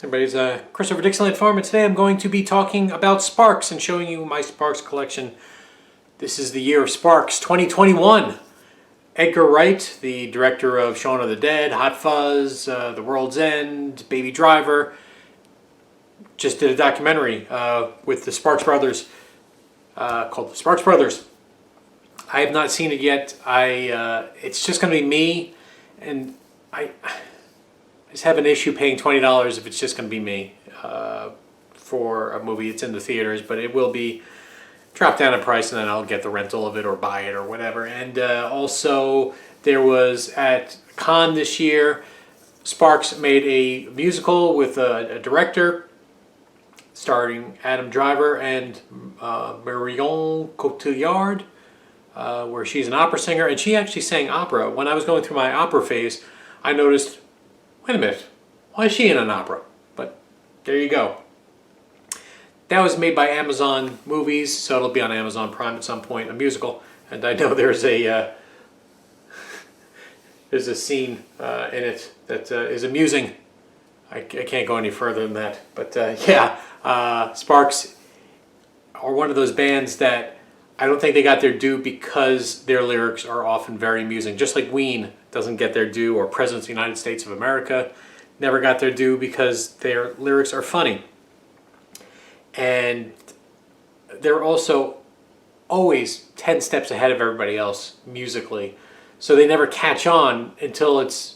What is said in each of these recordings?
Everybody's Christopher Dixonland Farm, and today I'm going to be talking about Sparks and showing you my Sparks collection. This is the year of Sparks, 2021. Edgar Wright, the director of Shaun of the Dead, Hot Fuzz, The World's End, Baby Driver, just did a documentary with the Sparks Brothers called The Sparks Brothers. I have not seen it yet. It's just going to be me, and I just have an issue paying $20 if it's just going to be me for a movie. It's in the theaters, but it will be dropped down in price, and then I'll get the rental of it or buy it or whatever. And also, there was at Cannes this year, Sparks made a musical with a director starring Adam Driver and Marion Cotillard, where she's an opera singer, and she actually sang opera. When I was going through my opera phase, I noticed, wait a minute, why is she in an opera? But there you go. That was made by Amazon Movies, so it'll be on Amazon Prime at some point, a musical. And I know there's a scene in it that is amusing. I can't go any further than that. But Sparks are one of those bands that I don't think they got their due because their lyrics are often very amusing. Just like Ween doesn't get their due, or Presidents of the United States of America never got their due because their lyrics are funny. And they're also always 10 steps ahead of everybody else musically. So they never catch on until it's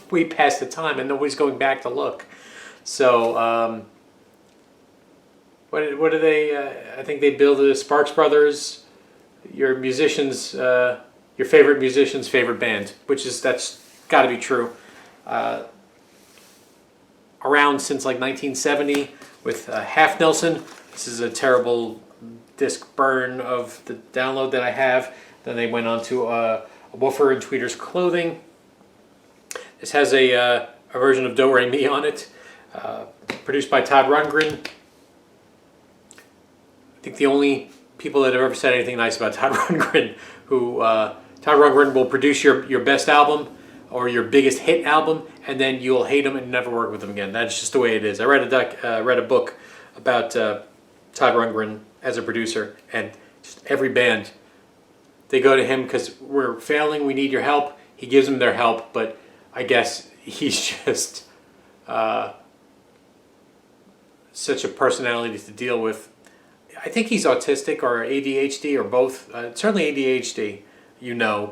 way past the time and nobody's going back to look. So what do they, I think they build the Sparks Brothers, your musicians, your favorite musician's favorite band, that's got to be true. Around since like 1970 with Half Nelson. This is a terrible disc burn of the download that I have. Then they went on to a woofer in Tweeter's Clothing. This has a version of Do Re Mi on it, produced by Todd Rundgren. I think the only people that have ever said anything nice about Todd Rundgren, Todd Rundgren will produce your best album or your biggest hit album, and then you'll hate him and never work with him again. That's just the way it is. I read a book about Todd Rundgren as a producer, and just every band, they go to him because we're failing, we need your help. He gives them their help, but I guess he's just such a personality to deal with. I think he's autistic or ADHD or both. Certainly ADHD,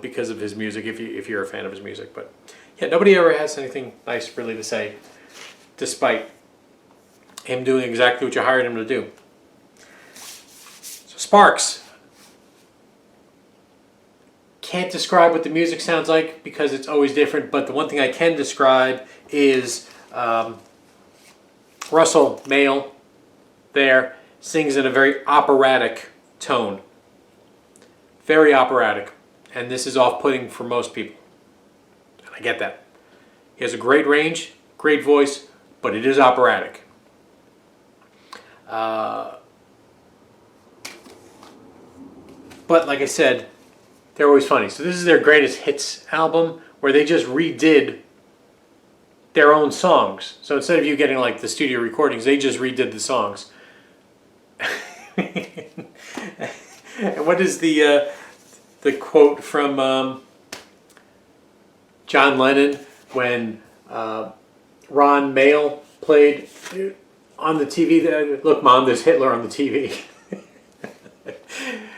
because of his music, if you're a fan of his music. But yeah, nobody ever has anything nice really to say, despite him doing exactly what you hired him to do. So Sparks. Can't describe what the music sounds like because it's always different, but the one thing I can describe is Russell Mael there sings in a very operatic tone. Very operatic. And this is off-putting for most people. And I get that. He has a great range, great voice, but it is operatic. But like I said, they're always funny. So this is their greatest hits album where they just redid their own songs. So instead of you getting like the studio recordings, they just redid the songs. And what is the quote from John Lennon when Ron Mael played on the TV? Look, Mom, there's Hitler on the TV.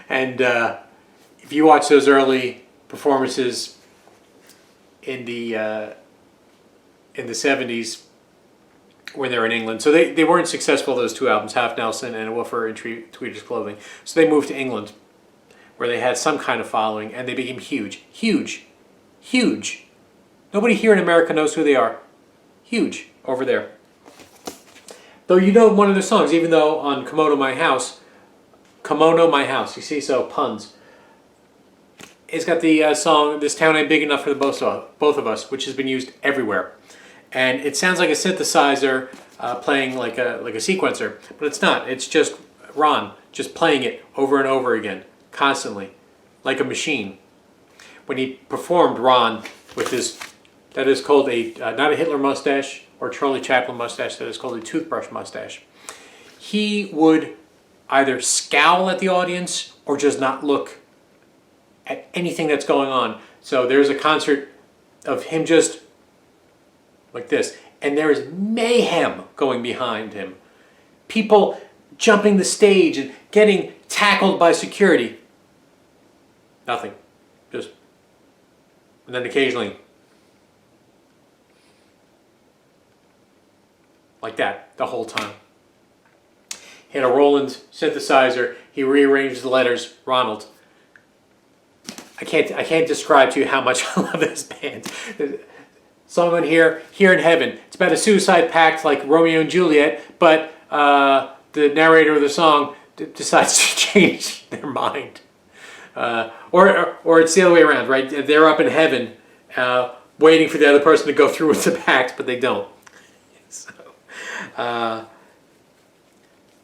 And if you watch those early performances in the 70s when they were in England, so they weren't successful, those two albums, Half Nelson and A Woofer in Tweeter's Clothing. So they moved to England, where they had some kind of following, and they became huge. Huge. Huge. Nobody here in America knows who they are. Huge over there. Though you know one of their songs, even though on Kimono My House, you see, so puns. It's got the song, This Town Ain't Big Enough for the Both of Us, which has been used everywhere. And it sounds like a synthesizer playing like a sequencer, but it's not. It's just Ron just playing it over and over again, constantly, like a machine. When he performed Ron with his, that is called a, not a Hitler mustache, or Charlie Chaplin mustache that is called a toothbrush mustache. He would either scowl at the audience or just not look at anything that's going on. So there's a concert of him just like this, and there is mayhem going behind him. People jumping the stage and getting tackled by security. Nothing. Just, and then occasionally, like that, the whole time. He had a Roland synthesizer. He rearranged the letters. Ronald. I can't describe to you how much I love this band. Song on here in Heaven. It's about a suicide pact like Romeo and Juliet, but the narrator of the song decides to change their mind. Or it's the other way around, right? They're up in heaven waiting for the other person to go through with the pact, but they don't. So,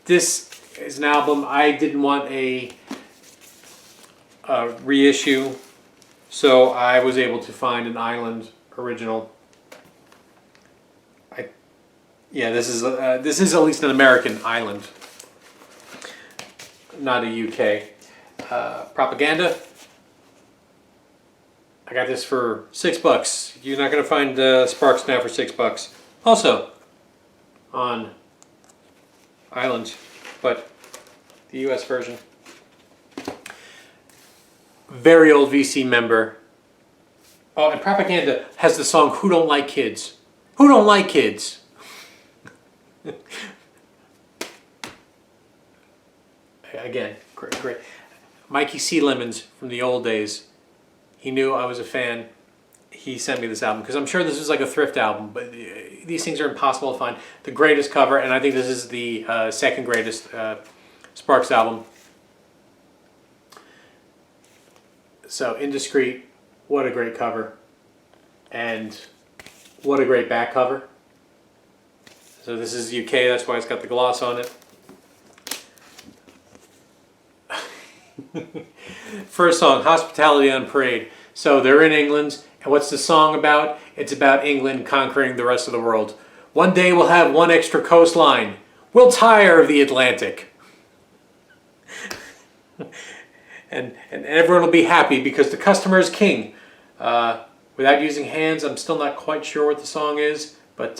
this is an album I didn't want a reissue, so I was able to find an Island original. This is at least an American Island, not a UK. Propaganda. I got this for $6. You're not going to find Sparks now for $6. Also on Island, but the US version. Very old VC member. Oh, and Propaganda has the song "Who Don't Like Kids." Who don't like kids? Again, great. Mikey C. Lemons from the old days. He knew I was a fan. He sent me this album because I'm sure this is like a thrift album, but these things are impossible to find. The greatest cover, and I think this is the second greatest Sparks album. So Indiscreet, what a great cover, and what a great back cover. So this is UK, that's why it's got the gloss on it. First song, Hospitality on Parade. So they're in England, and what's the song about? It's about England conquering the rest of the world. One day we'll have one extra coastline. We'll tire of the Atlantic. and everyone will be happy because the customer is king. Without using hands, I'm still not quite sure what the song is, but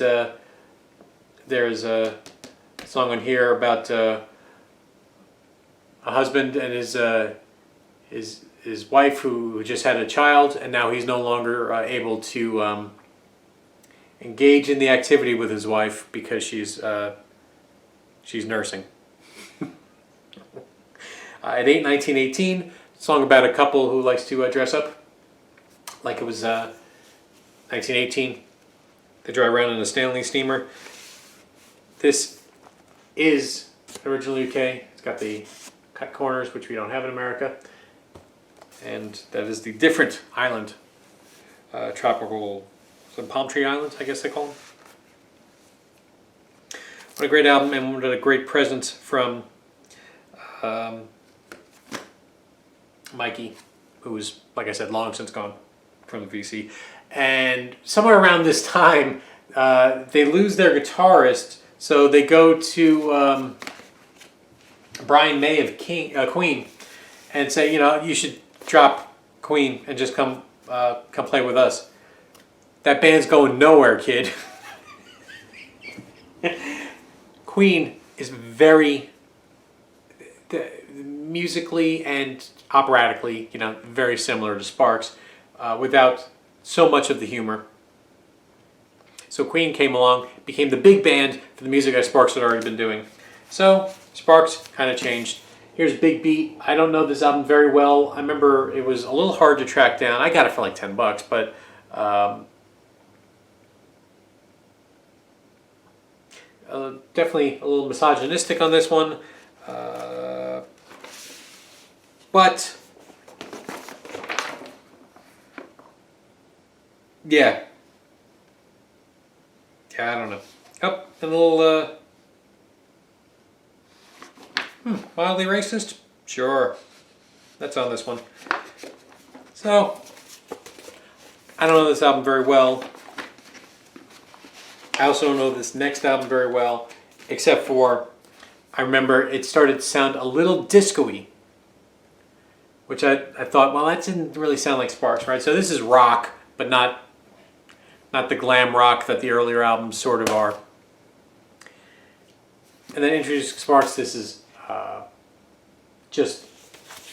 there's a song on here about a husband and his wife who just had a child, and now he's no longer able to engage in the activity with his wife because she's nursing. At 1918, song about a couple who likes to dress up like it was 1918. They drive around in a Stanley steamer. This is original UK. It's got the cut corners, which we don't have in America. And that is the different island. Tropical, some palm tree islands, I guess they call them. What a great album, and what a great present from Mikey, who was, like I said, long since gone from the VC. And somewhere around this time, they lose their guitarist, so they go to Brian May of Queen and say, you should drop Queen and just come play with us. That band's going nowhere, kid. Queen is very musically and operatically, very similar to Sparks, without so much of the humor. So Queen came along, became the big band for the music that Sparks had already been doing. So Sparks kind of changed. Here's Big Beat. I don't know this album very well. I remember it was a little hard to track down. I got it for like $10, but definitely a little misogynistic on this one. But yeah, I don't know. Oh, a little mildly racist? Sure. That's on this one. So, I don't know this album very well. I also don't know this next album very well, except for I remember it started to sound a little disco-y, which I thought, well, that didn't really sound like Sparks, right? So this is rock, but not the glam rock that the earlier albums sort of are. And then introducing Sparks, this is just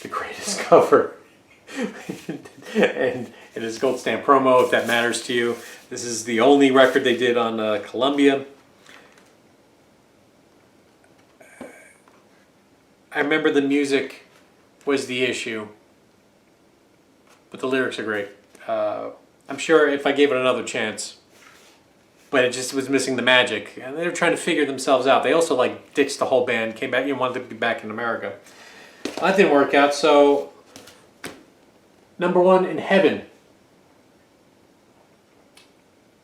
the greatest cover. And it is Gold Stamp promo, if that matters to you. This is the only record they did on Columbia. I remember the music was the issue, but the lyrics are great. I'm sure if I gave it another chance, but it just was missing the magic. And they were trying to figure themselves out. They also like ditched the whole band, came back, wanted to be back in America. That didn't work out, so number one, In Heaven.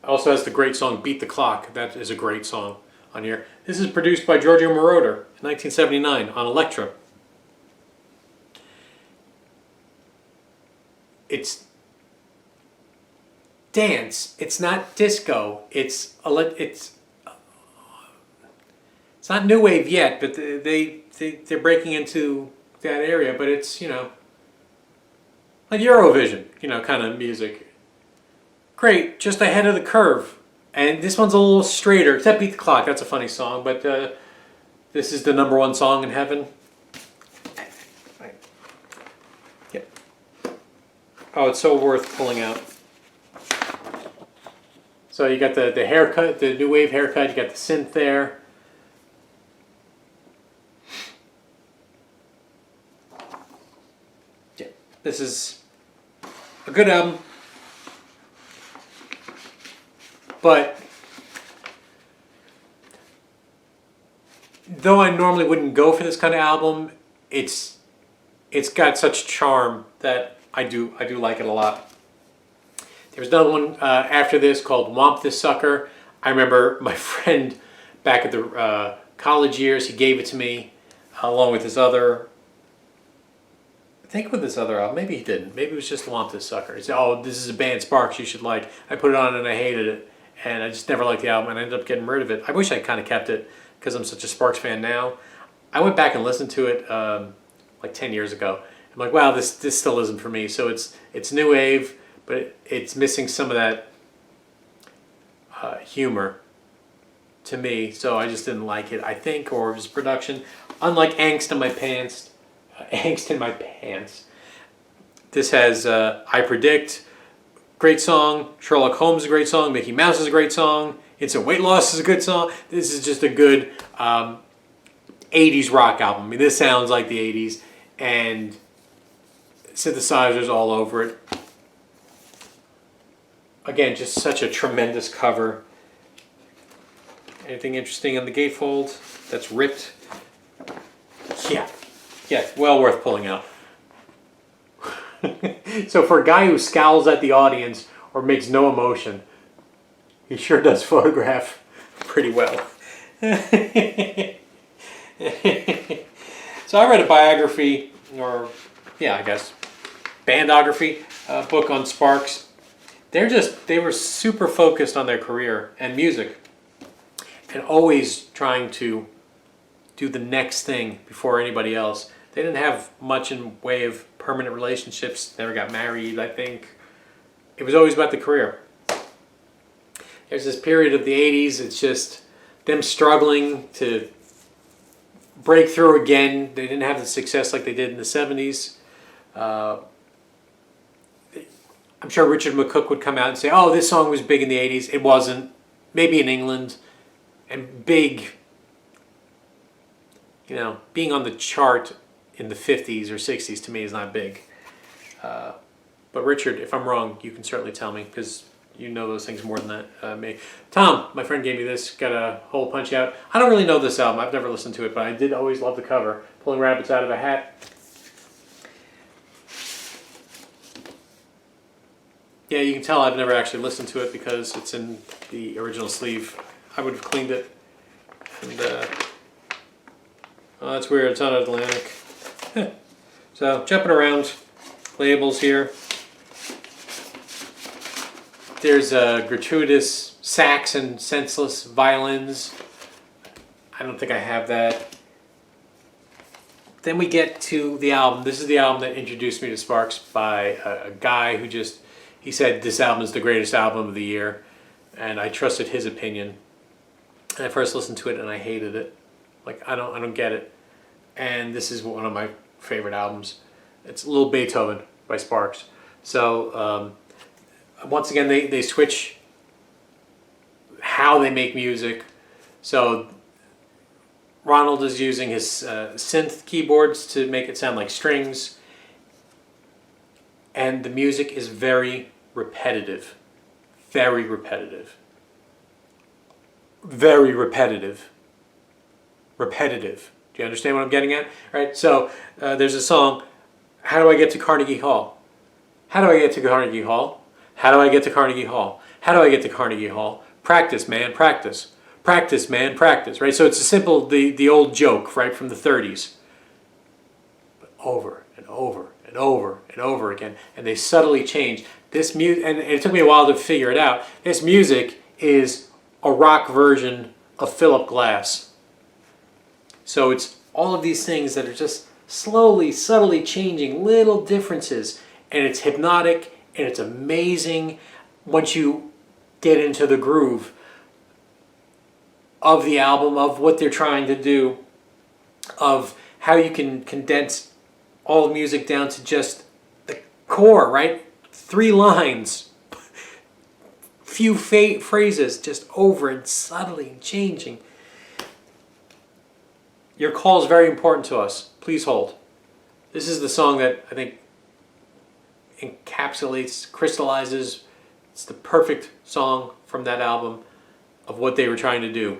Also has the great song Beat the Clock. That is a great song on here. This is produced by Giorgio Moroder in 1979 on Elektra. It's dance. It's not disco. It's not new wave yet, but they're breaking into that area. But it's, you know, like Eurovision, you know, kind of music. Great, just ahead of the curve. And this one's a little straighter, except Beat the Clock. That's a funny song, but this is the number one song in Heaven. Yep. Oh, it's so worth pulling out. So you got the haircut, the new wave haircut. You got the synth there. Yeah, this is a good album. But though I normally wouldn't go for this kind of album, it's got such charm that I do like it a lot. There was another one after this called Womp This Sucker. I remember my friend back at the college years, he gave it to me along with this other, I think with this other album, maybe he didn't. Maybe it was just Womp This Sucker. He said, oh, this is a band Sparks you should like. I put it on and I hated it. And I just never liked the album, and I ended up getting rid of it. I wish I kind of kept it because I'm such a Sparks fan now. I went back and listened to it like 10 years ago. I'm like, wow, this still isn't for me. So it's new wave, but it's missing some of that humor to me. So I just didn't like it, I think, or it was production. Unlike Angst in My Pants, this has I Predict. Great song. Sherlock Holmes is a great song. Mickey Mouse is a great song. It's a Weight Loss is a good song. This is just a good 80s rock album. I mean, this sounds like the 80s, and synthesizers all over it. Again, just such a tremendous cover. Anything interesting on the gatefold that's ripped? Yeah, well worth pulling out. So for a guy who scowls at the audience or makes no emotion, he sure does photograph pretty well. So I read a biography, or yeah, I guess bandography book on Sparks. They were super focused on their career and music, and always trying to do the next thing before anybody else. They didn't have much in way of permanent relationships. Never got married, I think. It was always about the career. There's this period of the 80s, it's just them struggling to break through again. They didn't have the success like they did in the 70s. I'm sure Richard McCook would come out and say, oh, this song was big in the 80s. It wasn't. Maybe in England. And big, you know, being on the chart in the 50s or 60s to me is not big. But Richard, if I'm wrong, you can certainly tell me, because you know those things more than that me. Tom, my friend, gave me this, got a hole punch out. I don't really know this album, I've never listened to it, but I did always love the cover. Pulling rabbits out of a hat. Yeah, you can tell I've never actually listened to it because it's in the original sleeve. I would have cleaned it. And, oh, that's weird, it's on Atlantic. So, jumping around labels here. There's a gratuitous sax and senseless violins. I don't think I have that. Then we get to the album. This is the album that introduced me to Sparks by a guy who he said this album is the greatest album of the year, and I trusted his opinion. And I first listened to it and I hated it. Like, I don't get it. And this is one of my favorite albums. It's Little Beethoven by Sparks. So once again, they switch how they make music. So Ronald is using his synth keyboards to make it sound like strings. And the music is very repetitive. Very repetitive. Very repetitive. Repetitive. Do you understand what I'm getting at? Right. So there's a song, How Do I Get to Carnegie Hall? How do I get to Carnegie Hall? How do I get to Carnegie Hall? How do I get to Carnegie Hall? Practice, man, practice. Practice, man, practice. Right? So it's a simple, the old joke, right, from the 30s. But over and over and over and over again. And they subtly change. This music, and it took me a while to figure it out. This music is a rock version of Philip Glass. So it's all of these things that are just slowly, subtly changing, little differences. And it's hypnotic and it's amazing once you get into the groove of the album, of what they're trying to do, of how you can condense all the music down to just the core, right? 3 lines, few phrases, just over and subtly changing. Your call is very important to us. Please hold. This is the song that I think encapsulates, crystallizes. It's the perfect song from that album of what they were trying to do.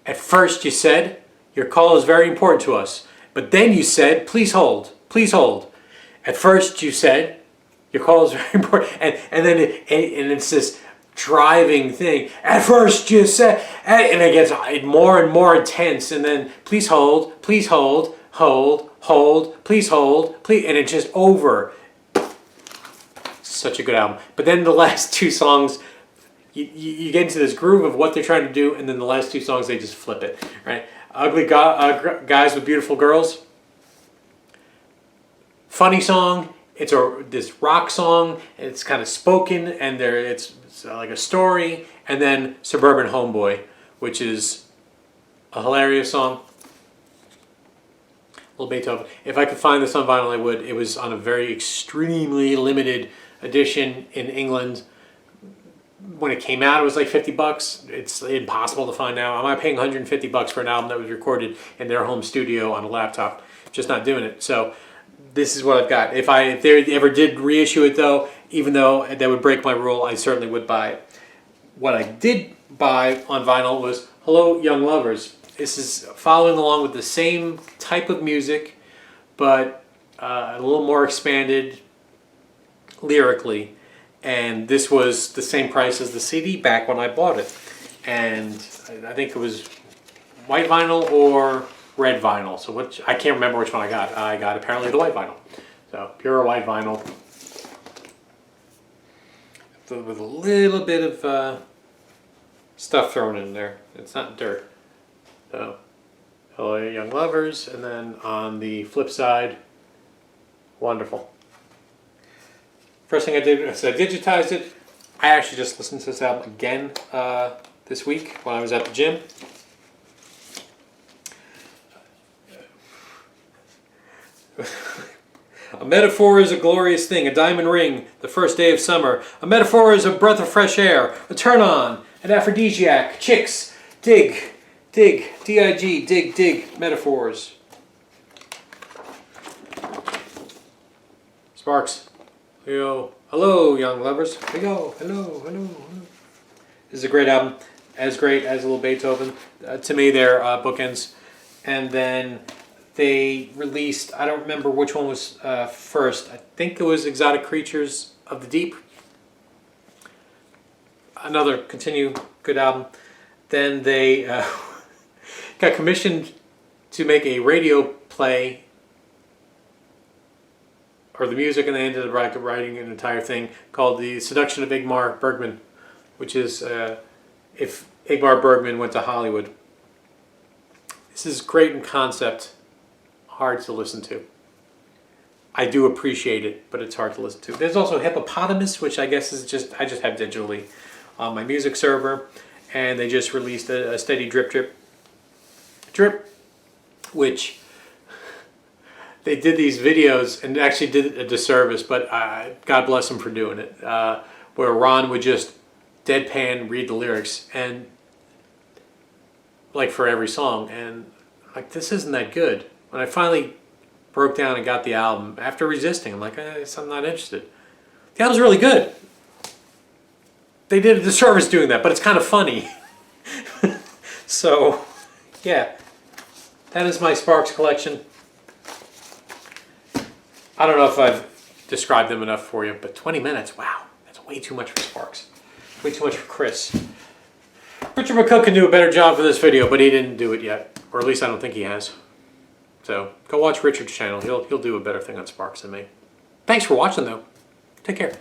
At first you said, your call is very important to us. But then you said, please hold, please hold. At first you said, your call is very important. And then it's this driving thing. At first you said, and it gets more and more intense. And then please hold, hold, please hold, please. And it's just over. Such a good album. But then the last 2 songs, you get into this groove of what they're trying to do, and then the last 2 songs, they just flip it, right? Ugly Guys with Beautiful Girls. Funny song. It's this rock song. It's kind of spoken, and it's like a story. And then Suburban Homeboy, which is a hilarious song. Little Beethoven. If I could find this on vinyl, I would. It was on a very extremely limited edition in England. When it came out, it was like $50. It's impossible to find now. Am I paying $150 for an album that was recorded in their home studio on a laptop? Just not doing it. So this is what I've got. If they ever did reissue it, though, even though that would break my rule, I certainly would buy it. What I did buy on vinyl was Hello, Young Lovers. This is following along with the same type of music, but a little more expanded lyrically. And this was the same price as the CD back when I bought it. And I think it was white vinyl or red vinyl. So I can't remember which one I got. I got apparently the white vinyl. So pure white vinyl. With a little bit of stuff thrown in there. It's not dirt. So, Hello Young Lovers. And then on the flip side, Wonderful. First thing I did is I digitized it. I actually just listened to this album again this week when I was at the gym. A metaphor is a glorious thing, a diamond ring, the first day of summer. A metaphor is a breath of fresh air, a turn-on, an aphrodisiac. Chicks, dig, dig, D-I-G, dig, dig, metaphors. Sparks. We go, hello, young lovers. We go, hello, hello, hello. This is a great album, as great as Little Beethoven. To me, they're bookends. And then they released, I don't remember which one was first. I think it was Exotic Creatures of the Deep. Another good album. Then they got commissioned to make a radio play or the music, and they ended up writing an entire thing called The Seduction of Ingmar Bergman, which is if Ingmar Bergman went to Hollywood. This is great in concept, hard to listen to. I do appreciate it, but it's hard to listen to. There's also Hippopotamus, which I guess is just, I just have digitally on my music server, and they just released a steady drip, drip, drip, which they did these videos and actually did a disservice, but God bless them for doing it, where Ron would just deadpan read the lyrics, and like for every song, and like, this isn't that good. When I finally broke down and got the album, after resisting, I'm like, I'm not interested. The album's really good. They did a disservice doing that, but it's kind of funny. So, yeah, that is my Sparks collection. I don't know if I've described them enough for you, but 20 minutes, wow, that's way too much for Sparks. Way too much for Chris. Richard McCook can do a better job for this video, but he didn't do it yet, or at least I don't think he has. So go watch Richard's channel. He'll do a better thing on Sparks than me. Thanks for watching, though. Take care.